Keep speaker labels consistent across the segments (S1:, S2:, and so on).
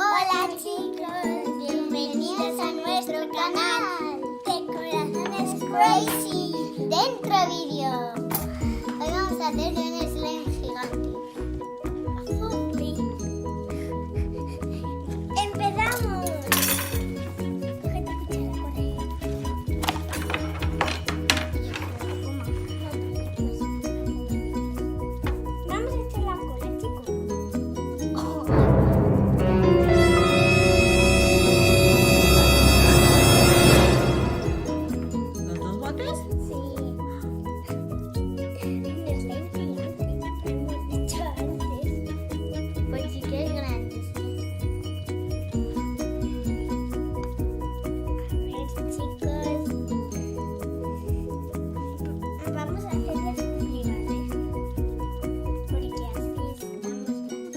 S1: Hola chicos, bienvenidos a nuestro canal de Corazones Crazy Dentro Vídeo. Hoy vamos a hacer de un slime gigante. ¡Empezamos! Cógete cuchara, corre. Vamos a echar la cola, chicos.
S2: ¿Los dos botes?
S1: Sí. Un slime gigante, lo hemos dicho antes. Pues sí que es grande, sí. A ver, chicos. Vamos a hacerles pulgares. Porque así estamos bien.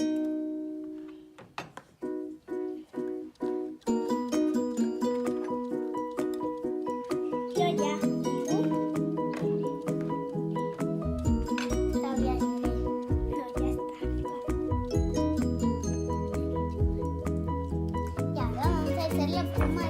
S1: Yo ya. Todavía no, ya está. Ya vamos a hacer la pluma